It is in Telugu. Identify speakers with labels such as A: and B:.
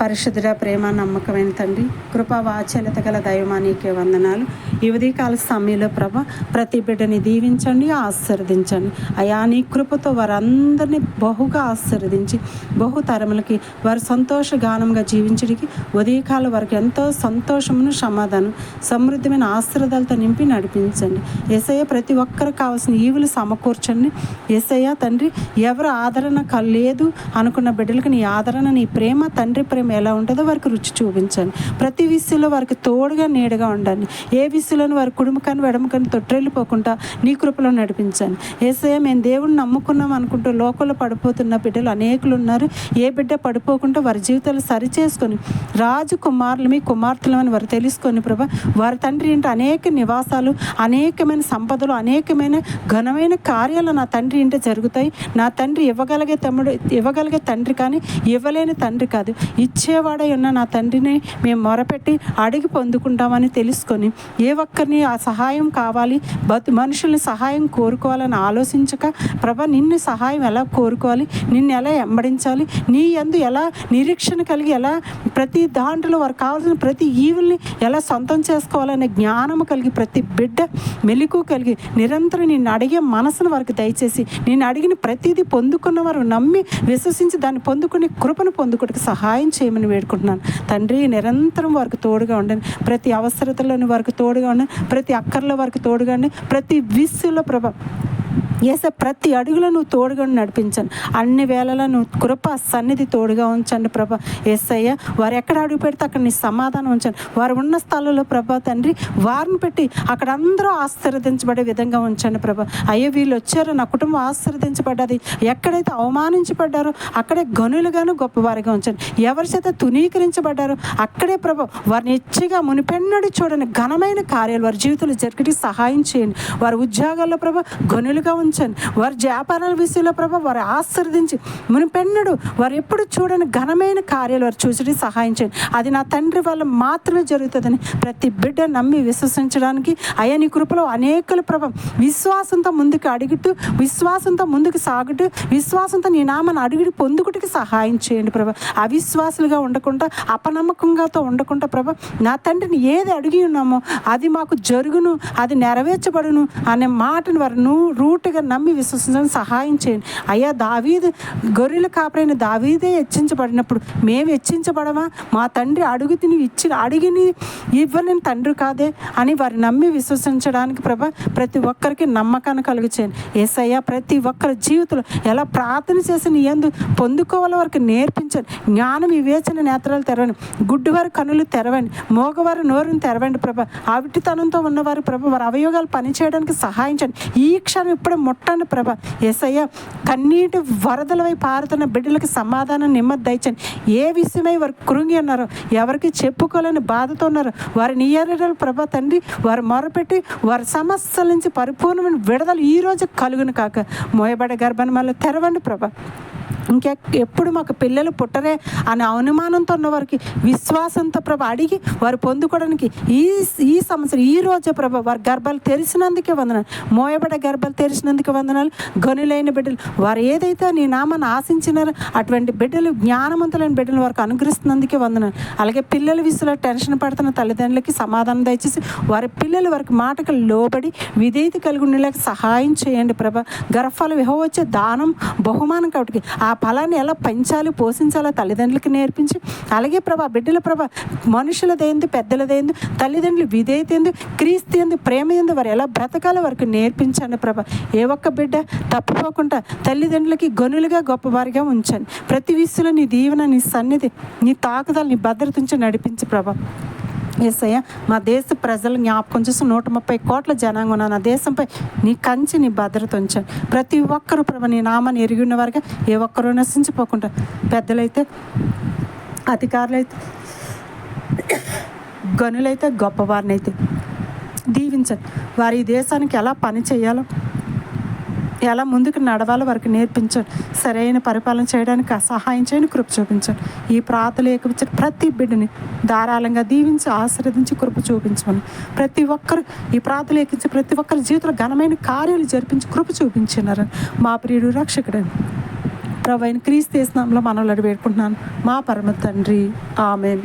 A: పరిశుద్ధ ప్రేమ నమ్మకమైన తండ్రి, కృపా వాత్సల్యత గల దైవమా నీకే వందనాలు. ఈ ఉదయకాల సమయంలో ప్రభ ప్రతి బిడ్డని దీవించండి, ఆశీర్వదించండి అయా. నీ కృపతో వారందరినీ బహుగా ఆశీర్వదించి బహుతరములకి వారు సంతోషగానంగా జీవించడానికి ఉదయకాల వరకు ఎంతో సంతోషమును, సమాధానం, సమృద్ధమైన ఆశీర్వాదాలతో నింపి నడిపించండి. యేసయ్య ప్రతి ఒక్కరికి కావాల్సిన ఈవులు సమకూర్చండి. యేసయ్య తండ్రి, ఎవరు ఆదరణ లేదు అనుకున్న బిడ్డలకు నీ ఆదరణ, నీ ప్రేమ, తండ్రి ప్రేమ ఎలా ఉంటుందో వారికి రుచి చూపించండి. ప్రతి విషయంలో వారికి తోడుగా నీడగా ఉండండి. ఏ విషయంలోనూ వారి కుడుముకాని వెడమకాని తొట్టిల్లిపోకుండా నీ కృపలో నడిపించండి. యేసయ్య మేము దేవుడిని నమ్ముకున్నాం అనుకుంటూ లోకంలో పడిపోతున్న బిడ్డలు అనేకులు ఉన్నారు. ఏ బిడ్డ పడిపోకుండా వారి జీవితాలు సరిచేసుకొని రాజు కుమారులు మీ కుమార్తెలు అని వారు తెలుసుకొని ప్రభా, వారి తండ్రి ఇంటి అనేక నివాసాలు, అనేకమైన సంపదలు, అనేకమైన ఘనమైన కార్యాలు నా తండ్రి ఇంటి జరుగుతాయి. నా తండ్రి ఇవ్వగలిగే తండ్రి కానీ ఇవ్వలేని తండ్రి కాదు. ఇచ్చేవాడై ఉన్న నా తండ్రిని మేము మొరపెట్టి అడిగి పొందుకుంటామని తెలుసుకొని ఏ ఒక్కరిని ఆ సహాయం కావాలి, మనుషుల్ని సహాయం కోరుకోవాలని ఆలోచించక ప్రభా, నిన్ను సహాయం ఎలా కోరుకోవాలి, నిన్ను ఎలా వెంబడించాలి, నీ యందు ఎలా నిరీక్షణ కలిగి, ఎలా ప్రతి దాంట్లో వారికి కావాల్సిన ప్రతి ఈవుల్ని ఎలా సొంతం చేసుకోవాలనే జ్ఞానము కలిగి ప్రతి బిడ్డ మెలకు కలిగి నిరంతరం నిన్ను అడిగే మనసును వారికి దయచేసి నిన్ను అడిగిన ప్రతిదీ పొందుకున్న వారు నమ్మి విశ్వసించి దాన్ని పొందుకునే కృపను పొందుకోవడానికి సహాయం చేయమని వేడుకుంటున్నాను తండ్రి. నిరంతరం వారికి తోడుగా ఉండండి. ప్రతి అవసరతలను వారికి తోడుగా ఉండండి. ప్రతి అక్కర్లో వారికి తోడుగా ఉండండి. ప్రతి విషయంలో ప్రభా ఏసే ప్రతి అడుగులో నువ్వు తోడుగా నడిపించండి. అన్ని వేళలా నువ్వు కృప సన్నిధి తోడుగా ఉంచండి ప్రభా. యేసయ్య వారు ఎక్కడ అడుగు పెడితే అక్కడ నీ సమాధానం ఉంచండి. వారు ఉన్న స్థలంలో ప్రభా తండ్రి వారిని పెట్టి అక్కడ అందరూ ఆశీర్వదించబడే విధంగా ఉంచండి ప్రభా. అయ్యో వీళ్ళు వచ్చారో నా కుటుంబం ఆశీర్వదించబడ్డది, ఎక్కడైతే అవమానించబడ్డారో అక్కడే గనులుగాను గొప్పవారిగా ఉంచండి. ఎవరి చేత తునీకరించబడ్డారో అక్కడే ప్రభా వారిని హెచ్చిగా మునిపెన్నడు చూడని ఘనమైన కార్యాలు వారి జీవితంలో జరిగి సహాయం చేయండి. వారి ఉద్యోగాల్లో ప్రభా గనులుగా ఉంచండి. వారి వ్యాపారాల విషయంలో ప్రభా వారు ఆశీర్వదించి మునిపెన్నడు వారు ఎప్పుడు చూడని ఘనమైన కార్యాలు వారు చూసి సహాయం చేయండి. అది నా తండ్రి వల్ల మాత్రమే జరుగుతుందని ప్రతి బిడ్డ నమ్మి విశ్వసించడానికి అయ్యా నీ కృపలో అనేకులు ప్రభా విశ్వాసంతో ముందుకు అడుగుతూ, విశ్వాసంతో ముందుకు సాగుతూ, విశ్వాసంతో నీ నామాన్ని అడుగుడు పొందుకుటికి సహాయం చేయండి ప్రభా. అవిశ్వాసులుగా ఉండకుండా, అపనమ్మకంగా ఉండకుండా ప్రభా నా తండ్రిని ఏది అడిగి ఉన్నామో అది మాకు జరుగును, అది నెరవేర్చబడును అనే మాటను వారు రూటుగా నమ్మి విశ్వసించడానికి సహాయం చేయండి అయ్యా. దావీదు గొర్రెల కాపరైన దావీదే హెచ్చించబడినప్పుడు మేము హెచ్చించబడమా? మా తండ్రి అడిగిని ఇవ్వలేని తండ్రి కాదే అని వారు నమ్మి విశ్వసించడానికి ప్రభా ప్రతి ఒక్కరికి నమ్మకాన్ని కలుగు చేయండి. యేసయ్య ప్రతి ఒక్కరి జీవితంలో ఎలా ప్రార్థన చేసి నీ యందు పొందుకోవాలో వారికి నేర్పించండి. జ్ఞానం వివేచన నేత్రాలు తెరవండి. గుడ్డివారి కనులు తెరవండి. మోగవారి నోరుని తెరవండి ప్రభా. అవిటితనంతో ఉన్నవారు ప్రభా వారి అవయోగాలు పనిచేయడానికి సహాయించండి. ఈ క్షణం ఇప్పుడు ముట్టండి ప్రభా. యేసయ్య కన్నీటి వరదలపై పారుతున్న బిడ్డలకి సమాధానం నెమ్మది దయచండి. ఏ విషయమై వారు కృంగి ఉన్నారో, ఎవరికి చెప్పుకోలేని బాధతో ఉన్నారో వారి నియరలు ప్రభా తండ్రి వారు మొరపెట్టి వారి సమస్యల నుంచి పరిపూర్ణమైన విడుదల ఈరోజు కలుగును కాక. మోయబడే గర్భాన్ని మళ్ళీ తెరవండి ప్రభా. ఎప్పుడు మాకు పిల్లలు పుట్టరే అనే అనుమానంతో ఉన్న వారికి విశ్వాసంతో ప్రభా అడిగి వారు పొందుకోవడానికి ఈ సంవత్సరం ఈ రోజే ప్రభా వారి గర్భాలు తెరిచినందుకే వందనాలు. మోయబడే గర్భాలు తెరిచినందుకే వందనాలు. గనులైన బిడ్డలు వారు ఏదైతే నీ నామాన్ని ఆశించినారో అటువంటి బిడ్డలు, జ్ఞానవంతులైన బిడ్డలు వారికి అనుగ్రహిస్తున్నందుకే వందనాలు. అలాగే పిల్లల విషయంలో టెన్షన్ పడుతున్న తల్లిదండ్రులకి సమాధానం దయచేసి వారి పిల్లలు వారికి మాటకు లోబడి విధేయత కలిగి ఉండేలాగా సహాయం చేయండి ప్రభా. గర్భాలు వచ్చే దానం బహుమానం కాబట్టి ఆ ఫలాన్ని ఎలా పెంచాలి, పోషించాలో తల్లిదండ్రులకి నేర్పించి, అలాగే ప్రభా బిడ్డల ప్రభా మనుషులదేంది, పెద్దలదేంది, తల్లిదండ్రులు విధేయత ఏంది, క్రీస్తు ఏంది, ప్రేమ ఏంది, వారు ఎలా బ్రతకాలో వారికి నేర్పించండి ప్రభా. ఏ ఒక్క బిడ్డ తప్పుకోకుండా తల్లిదండ్రులకి గనులుగా గొప్పవారిగా ఉంచండి. ప్రతి విషయంలో నీ దీవెన, నీ సన్నిధి, నీ తాకుదల, నీ భద్రత నుంచి నడిపించి ప్రభా. యేసయ్య మా దేశ ప్రజలు జ్ఞాపకం చేసి 130 కోట్ల జనాంగం ఉన్న నా దేశంపై నీ కంచి, నీ భద్రత ఉంచండి. ప్రతి ఒక్కరూ ప్రభా నీ నామాన్ని ఎరిగి ఉన్న వారిగా ఏ ఒక్కరూ నశించిపోకుండా, పెద్దలైతే, అధికారులైతే, గనులైతే, గొప్పవారినైతే దీవించండి. వారి ఈ దేశానికి ఎలా పని చేయాలో, ఎలా ముందుకు నడవాలో వారికి నేర్పించండి. సరైన పరిపాలన చేయడానికి సహాయం చేయండి, కృప చూపించండి. ఈ ప్రార్థనలు ఏకపించండి. ప్రతి బిడ్డని ధారాళంగా దీవించి ఆశీర్వదించి కృప చూపించమని ప్రతి ఒక్కరు ఈ ప్రార్థనలు ఏకించి ప్రతి ఒక్కరి జీవితంలో ఘనమైన కార్యాలు జరిపించి కృప చూపించినారని మా ప్రియుడు రక్షకుడని ప్రభు అయిన క్రీస్తు నామములో మనవులు వేడుకుంటున్నాను మా పరమ తండ్రి. ఆమేన్.